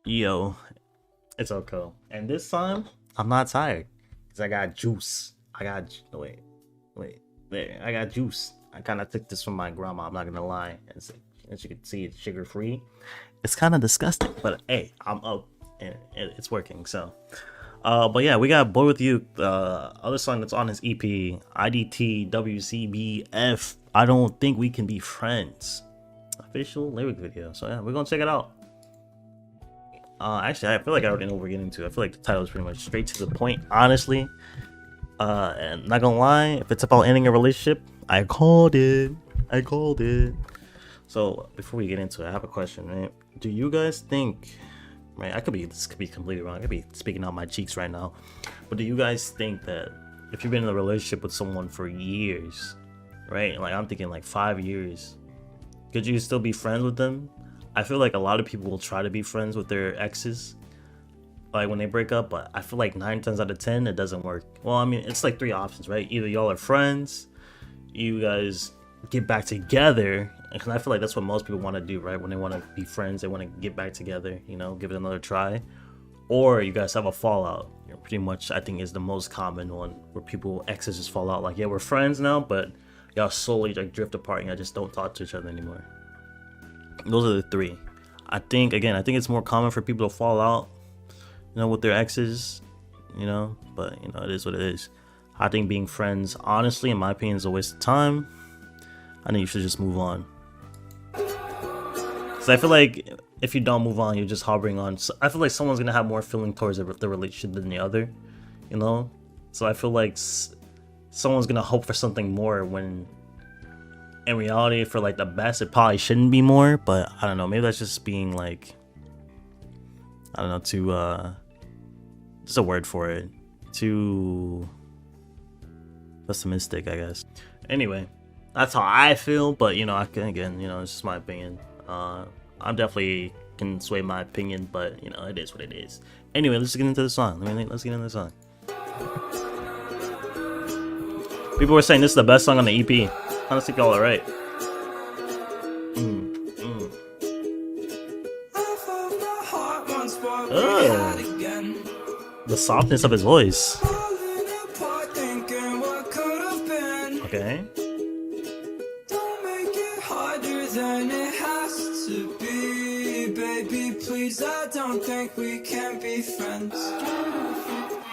Yo, it's Okhoh. And this time, I'm not tired. Because I got juice. I got juice. I kind of took this from my grandma, I'm not gonna lie. As you can see, it's sugar free. It's kind of disgusting, but hey, I'm up and it's working. So, but yeah, we got Boy With You, the other song that's on his EP, idtwcbf. I don't think we can be friends. Official lyric video. So yeah, we're gonna check it out. Actually, I feel like I already know what we're getting to. I feel like the title is pretty much straight to the point, honestly. And not gonna lie, if it's about ending a relationship, I called it. So before we get into it, I have a question, right? Do you guys think, right? This could be completely wrong. I could be speaking out my cheeks right now. But do you guys think that if you've been in a relationship with someone for years, right? Like I'm thinking like 5 years, could you still be friends with them? I feel like a lot of people will try to be friends with their exes, like when they break up, but I feel like 9 times out of 10 it doesn't work. Well, I mean, it's like 3 options, right? Either y'all are friends, you guys get back together, and I feel like that's what most people want to do, right? When they want to be friends, they want to get back together, you know, give it another try. Or you guys have a fallout. You know, pretty much, I think, is the most common one where people exes just fall out. Like, yeah, we're friends now, but y'all slowly like drift apart, and y'all just don't talk to each other anymore. Those are the 3. I think it's more common for people to fall out, you know, with their exes, you know, but you know, it is what it is. I think being friends, honestly, in my opinion, is a waste of time. I think you should just move on. So I feel like if you don't move on, you're just harboring on. So I feel like someone's gonna have more feeling towards the relationship than the other, you know. So I feel like someone's gonna hope for something more when in reality, for like the best, it probably shouldn't be more. But I don't know, maybe that's just being like, I don't know, too just a word for it, too pessimistic, I guess. Anyway, that's how I feel, but you know, again, you know, it's just my opinion. I'm definitely can sway my opinion, but you know, it is what it is. Anyway, let's get into the song. Let's get into the song. People were saying this is the best song on the EP. Honestly, y'all are right. The softness of his voice. Okay. Don't make it harder than it has to be, baby. Please, I don't think we can be friends.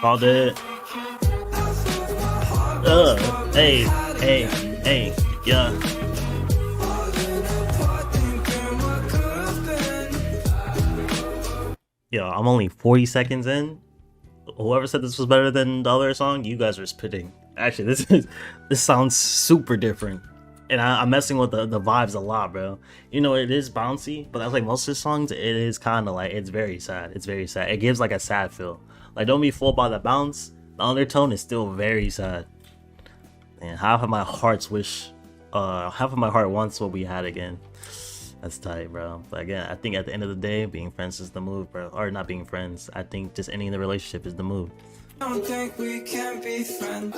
Called it. Hey, yeah. Yo, I'm only 40 seconds in. Whoever said this was better than the other song, you guys are spitting. Actually, this sounds super different, and I'm messing with the vibes a lot, bro. You know, it is bouncy, but that's like most of the songs. It is kind of like, it's very sad. It gives like a sad feel. Like, don't be fooled by the bounce. The undertone is still very sad. And half of my heart wants what we had again. That's tight, bro. But again, I think at the end of the day, being friends is the move, bro. Or not being friends. I think just ending the relationship is the move. I don't think we can be friends.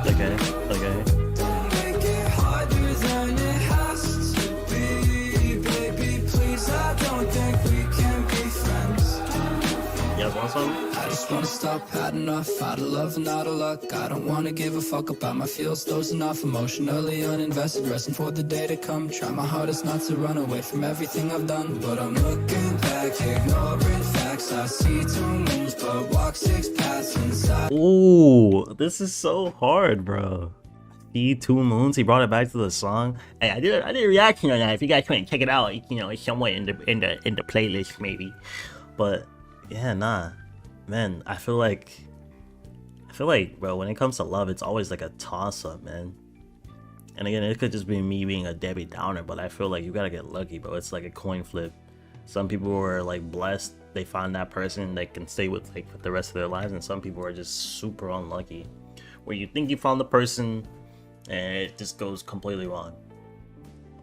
Okay. Don't make it harder than it has to be, baby. Please, I don't think we can be friends. You guys want some? I just wanna stop, had enough, out of love and out of luck. I don't wanna give a fuck about my feels, those enough. Emotionally uninvested, resting for the day to come. Try my hardest not to run away from everything I've done, but I'm looking back, ignoring facts. I see 2 moons, but walk 6 paths inside. Ooh, this is so hard, bro. See 2 moons. He brought it back to the song. Hey, I did a reaction on that. If you guys want to check it out, you know, it's somewhere in the playlist maybe. But yeah, nah, man. I feel like, bro, when it comes to love, it's always like a toss-up, man. And again, it could just be me being a Debbie Downer, but I feel like you gotta get lucky, bro. It's like a coin flip. Some people are like blessed, they find that person they can stay with like for the rest of their lives, and some people are just super unlucky, where you think you found the person and it just goes completely wrong.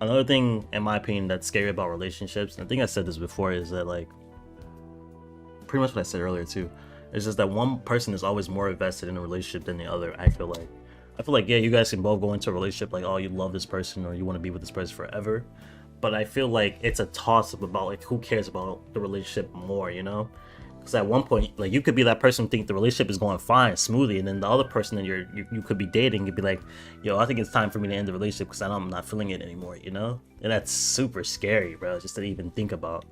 Another thing, in my opinion, that's scary about relationships, and I think I said this before, is that like pretty much what I said earlier too, It's just that one person is always more invested in a relationship than the other. I feel like yeah, you guys can both go into a relationship like, oh, you love this person or you want to be with this person forever. But I feel like it's a toss up about like who cares about the relationship more, you know? Because at one point, like you could be that person who think the relationship is going fine, smoothly, and then the other person that you could be dating could be like, yo, I think it's time for me to end the relationship because I'm not feeling it anymore, you know? And that's super scary, bro, just to even think about.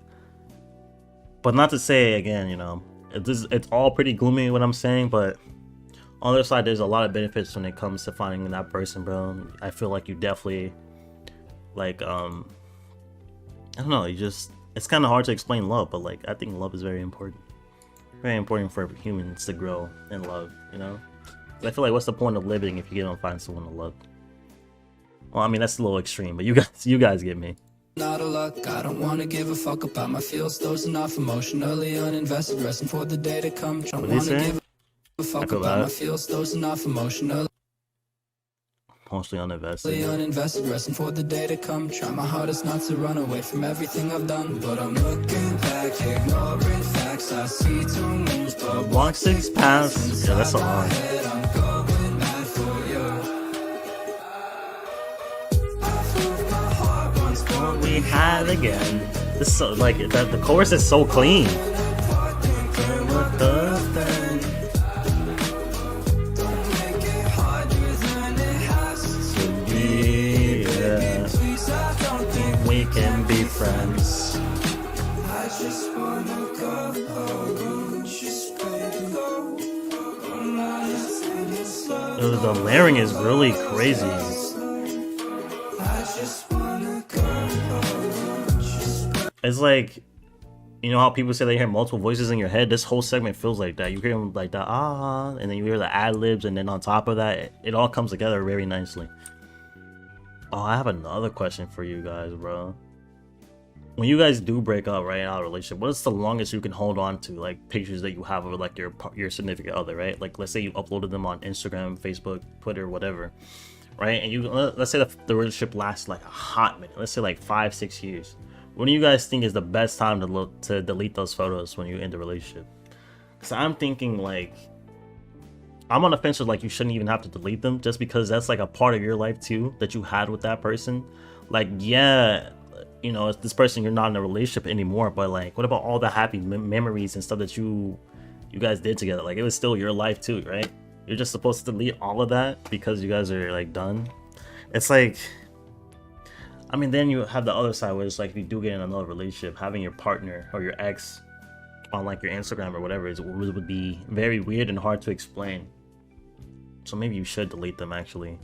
But not to say again, you know, it's all pretty gloomy what I'm saying, but on the other side, there's a lot of benefits when it comes to finding that person, bro. I feel like you definitely like I don't know, it's kind of hard to explain love, but like I think love is very important for humans to grow in love, you know? I feel like what's the point of living if you don't find someone to love? Well, I mean that's a little extreme, but you guys get me. Not a luck, I don't wanna give a fuck about my feels, dozing off emotionally uninvested, resting for the day to come. Don't wanna give a fuck about my feels, dozing off emotionally uninvested, resting for the day to come. Try my hardest not to run away from everything I've done, but I'm looking back, ignoring facts. I see 2 moons, but walk 6 paths. Yeah, that's a lot. I'm going mad for you. We had again. This is so, like the chorus is so clean. We can be friends. I just wanna go, just go. The layering is really crazy. It's like, you know how people say they hear multiple voices in your head? This whole segment feels like that. You hear them like that, and then you hear the ad-libs, and then on top of that, it all comes together very nicely. Oh, I have another question for you guys, bro. When you guys do break up, right, out of a relationship, what's the longest you can hold on to, like, pictures that you have of, like, your significant other, right? Like, let's say you uploaded them on Instagram, Facebook, Twitter, whatever, right? And you, let's say the relationship lasts, like, a hot minute. Let's say, like, 5-6 years. When do you guys think is the best time to delete those photos when you end the relationship? Because I'm thinking, like, I'm on the fence with, like, you shouldn't even have to delete them just because that's, like, a part of your life, too, that you had with that person. Like, yeah, you know, it's this person, you're not in a relationship anymore, but, like, what about all the happy memories and stuff that you guys did together? Like, it was still your life, too, right? You're just supposed to delete all of that because you guys are, like, done? It's like, I mean, then you have the other side where it's like, if you do get in another relationship, having your partner or your ex on, like, your Instagram or whatever would be very weird and hard to explain. So maybe you should delete them, actually.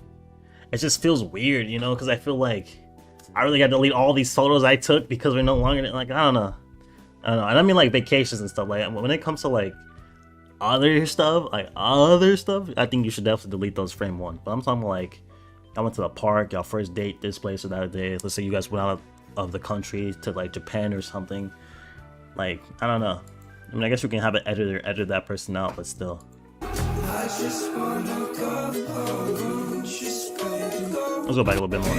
It just feels weird, you know, because I feel like I really got to delete all these photos I took because we're no longer, like, I don't know. And I mean, like, vacations and stuff. Like, when it comes to, like, other stuff, I think you should definitely delete those frame one. But I'm talking like, I went to the park, y'all first date this place or that day. Let's say you guys went out of the country to, like, Japan or something. Like, I don't know. I mean, I guess you can have an editor edit that person out, but still. I just wanna go, Let's go back a little bit more.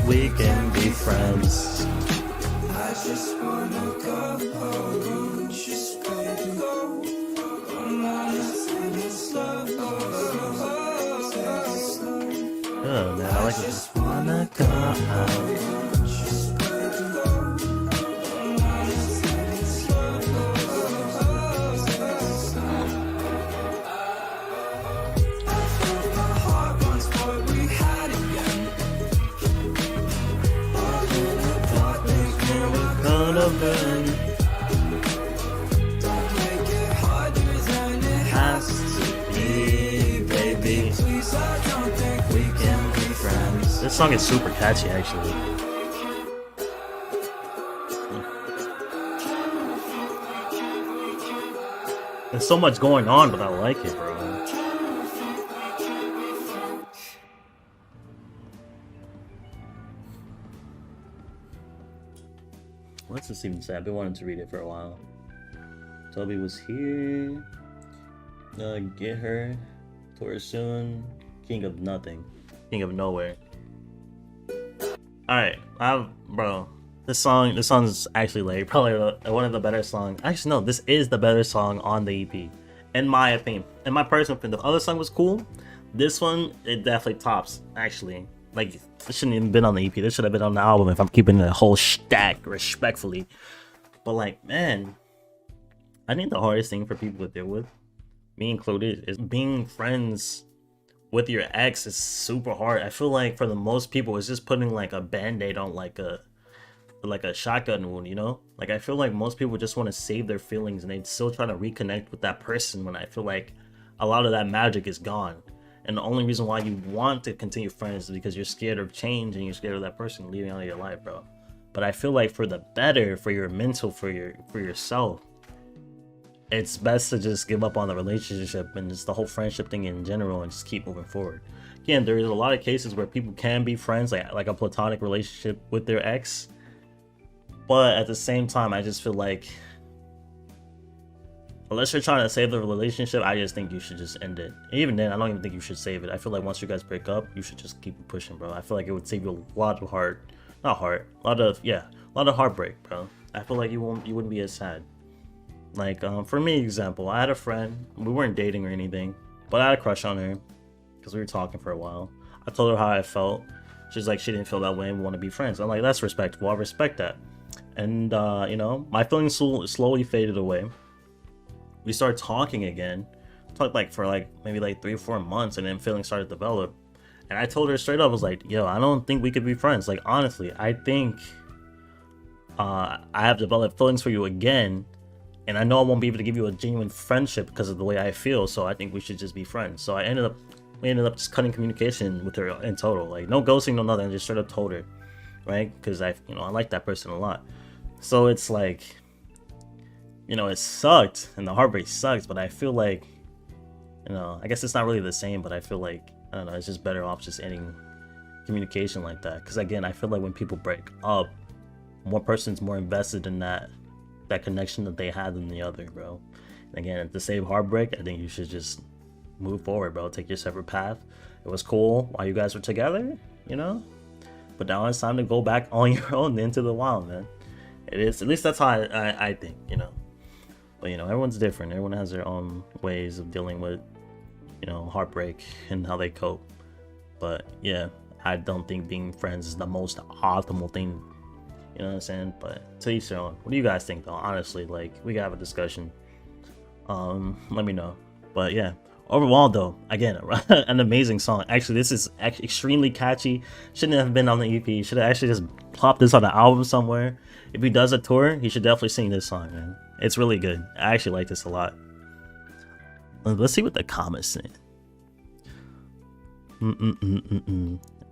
We can be friends. I just wanna go, just go. Oh man, I like this. Wanna go out. This song is super catchy, actually. There's so much going on, but I like it, bro. What's this even say? I've been wanting to read it for a while. Toby was here. Get her. To her soon. King of nothing. King of nowhere. Alright, bro. This song's actually like probably one of the better songs. Actually, no, this is the better song on the EP, in my opinion. In my personal opinion, the other song was cool. This one, it definitely tops. Actually, like this shouldn't even been on the EP. This should have been on the album if I'm keeping the whole stack respectfully. But like, man, I think the hardest thing for people to deal with, me included, is being friends with your ex is super hard. I feel like for the most people, it's just putting like a band-aid on like a shotgun wound, you know? Like I feel like most people just want to save their feelings and they still try to reconnect with that person when I feel like a lot of that magic is gone. And the only reason why you want to continue friends is because you're scared of change and you're scared of that person leaving out of your life, bro. But I feel like for the better, for your mental, for yourself, it's best to just give up on the relationship and just the whole friendship thing in general and just keep moving forward. Again, there is a lot of cases where people can be friends, like a platonic relationship with their ex. But at the same time, I just feel like unless you're trying to save the relationship, I just think you should just end it. And even then, I don't even think you should save it. I feel like once you guys break up, you should just keep it pushing, bro. I feel like it would save you a lot of a lot of heartbreak, bro. I feel like you wouldn't be as sad. Like, for me, example, I had a friend. We weren't dating or anything, but I had a crush on her because we were talking for a while. I told her how I felt. She's like, she didn't feel that way and we want to be friends. I'm like, that's respectable. I respect that. And, you know, my feelings slowly faded away. We started talking again. Talked like for like maybe like 3 or 4 months, and then feelings started to develop. And I told her straight up, I was like, yo, I don't think we could be friends. Like, honestly, I think I have developed feelings for you again. And I know I won't be able to give you a genuine friendship because of the way I feel. So I think we should just be friends. So we ended up just cutting communication with her in total. Like, no ghosting, no nothing. I just straight up told her, right? Because I like that person a lot. So it's like, you know, it sucked and the heartbreak sucks. But I feel like, you know, I guess it's not really the same. But I feel like, I don't know, it's just better off just ending communication like that. Because again, I feel like when people break up, one person's more invested in that connection that they had than the other, bro. And again, to save heartbreak, I think you should just move forward, bro. Take your separate path. It was cool while you guys were together, you know, but now it's time to go back on your own into the wild, man. It is, at least that's how I think, you know. But you know, everyone's different. Everyone has their own ways of dealing with, you know, heartbreak and how they cope. But yeah, I don't think being friends is the most optimal thing. You know what I'm saying? But to each their own. What do you guys think, though? Honestly, like, we gotta have a discussion. Let me know. But yeah, overall, though, again, an amazing song. Actually, this is extremely catchy. Shouldn't have been on the EP. Should have actually just plopped this on the album somewhere. If he does a tour, he should definitely sing this song, man. It's really good. I actually like this a lot. Let's see what the comments say.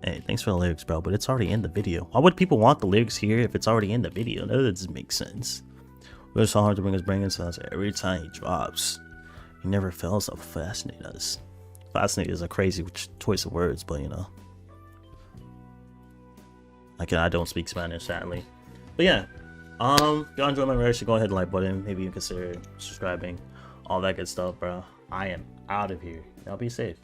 Hey, thanks for the lyrics, bro, but it's already in the video. Why would people want the lyrics here if it's already in the video? That doesn't make sense. It's so hard to bring us banging sounds every time he drops. He never fails to fascinate us. Fascinate is a crazy choice of words, but you know. I don't speak Spanish, sadly. But yeah, if you enjoy my reaction, go ahead and like button. Maybe you consider subscribing. All that good stuff, bro. I am out of here. Y'all be safe.